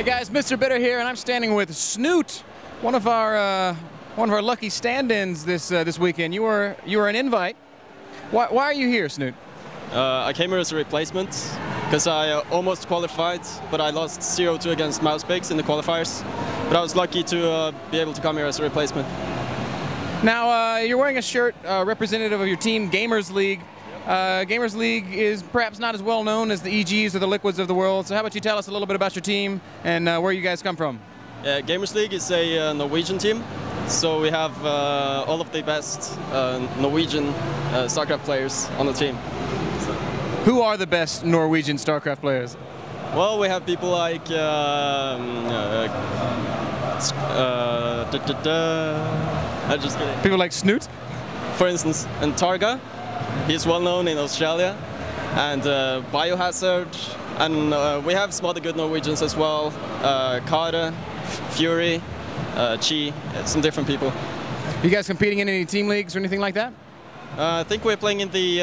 Hey guys, Mr. Bitter here, and I'm standing with Snute, one of our lucky stand-ins this weekend. You were an invite. Why are you here, Snute? I came here as a replacement because I almost qualified, but I lost 0-2 against Mouse Pigs in the qualifiers. But I was lucky to be able to come here as a replacement. Now, you're wearing a shirt representative of your team, Gamers League. Gamers League is perhaps not as well known as the EGs or the Liquids of the world, so how about you tell us a little bit about your team and where you guys come from? Gamers League is a Norwegian team, so we have all of the best Norwegian StarCraft players on the team. Who are the best Norwegian StarCraft players? Well, we have people like I'm just kidding. People like Snute? For instance, and Targa. He's well known in Australia, and Biohazard, and we have some other good Norwegians as well. Kare, Fury, Chi, some different people. You guys competing in any team leagues or anything like that? I think we're playing in the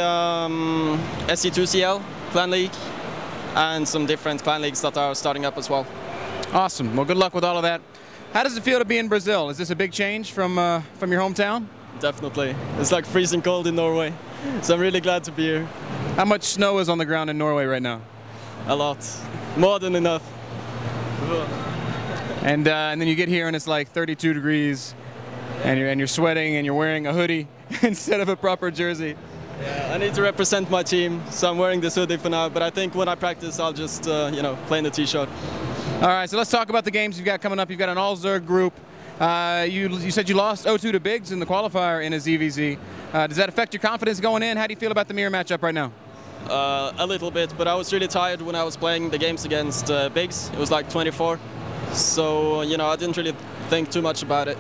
SC2CL Clan League, and some different clan leagues that are starting up as well. Awesome. Well, good luck with all of that. How does it feel to be in Brazil? Is this a big change from your hometown? Definitely. It's like freezing cold in Norway, so I'm really glad to be here. How much snow is on the ground in Norway right now? A lot. More than enough. And then you get here and it's like 32 degrees, and you're sweating and you're wearing a hoodie instead of a proper jersey. Yeah, I need to represent my team, so I'm wearing this hoodie for now, but I think when I practice I'll just play in the t-shirt. All right, so let's talk about the games you've got coming up. You've got an all-Zerg group. You said you lost 0-2 to Biggs in the qualifier in a ZVZ. Does that affect your confidence going in? How do you feel about the mirror matchup right now? A little bit, but I was really tired when I was playing the games against Biggs. It was like 24, so I didn't really think too much about it.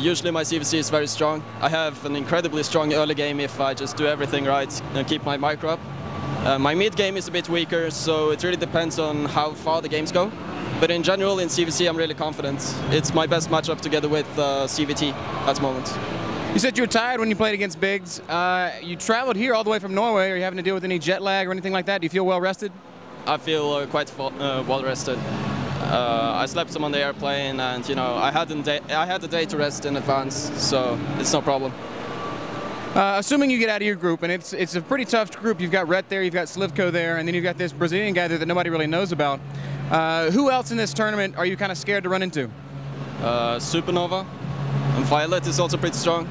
Usually my CVC is very strong. I have an incredibly strong early game if I just do everything right and keep my micro up. My mid game is a bit weaker, so it really depends on how far the games go. But in general, in CVC, I'm really confident. It's my best matchup together with CVT at the moment. You said you were tired when you played against Biggs. You traveled here all the way from Norway. Are you having to deal with any jet lag or anything like that? Do you feel well rested? I feel quite well rested. I slept some on the airplane, and I had a day to rest in advance, so it's no problem. Assuming you get out of your group, and it's a pretty tough group. You've got Rhett there, you've got Slivko there, and then you've got this Brazilian guy there that nobody really knows about. Who else in this tournament are you kind of scared to run into? Supernova and Violet is also pretty strong,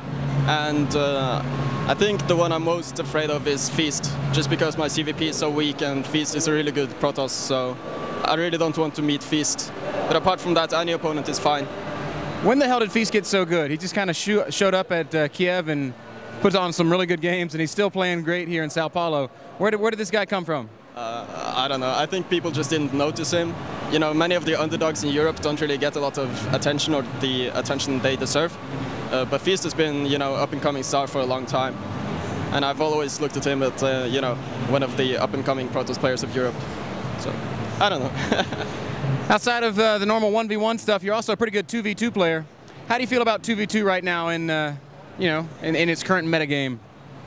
and I think the one I'm most afraid of is Feast, just because my CVP is so weak and Feast is a really good Protoss, so I really don't want to meet Feast. But apart from that, any opponent is fine. When the hell did Feast get so good? He just kind of showed up at Kiev and put on some really good games, and he's still playing great here in Sao Paulo. Where did this guy come from? I don't know. I think people just didn't notice him. Many of the underdogs in Europe don't really get a lot of attention or the attention they deserve. But Feast has been, up-and-coming star for a long time. And I've always looked at him as, one of the up-and-coming Protoss players of Europe. So, I don't know. Outside of the normal 1v1 stuff, you're also a pretty good 2v2 player. How do you feel about 2v2 right now in, in its current metagame?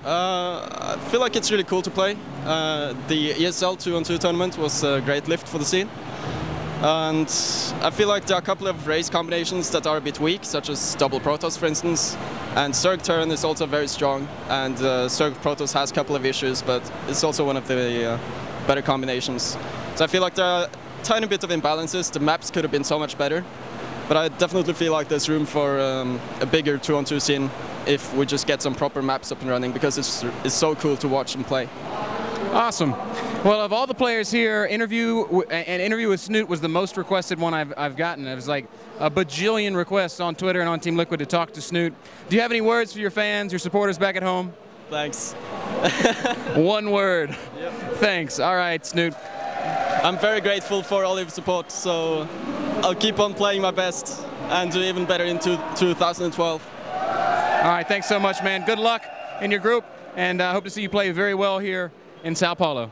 I feel like it's really cool to play. The ESL 2-on-2 tournament was a great lift for the scene. And I feel like there are a couple of race combinations that are a bit weak, such as double Protoss, for instance. And Zerg Terran is also very strong, and Zerg Protoss has a couple of issues, but it's also one of the better combinations. So I feel like there are a tiny bit of imbalances. The maps could have been so much better. But I definitely feel like there's room for a bigger 2-on-2 scene if we just get some proper maps up and running, because it's so cool to watch and play. Awesome. Well, of all the players here, an interview with Snute was the most requested one I've gotten. It was like a bajillion requests on Twitter and on Team Liquid to talk to Snute. Do you have any words for your fans, your supporters back at home? Thanks. One word. Yep. Thanks. All right, Snute. I'm very grateful for all your support, so I'll keep on playing my best and do even better in 2012. All right, thanks so much, man. Good luck in your group, and I hope to see you play very well here in Sao Paulo.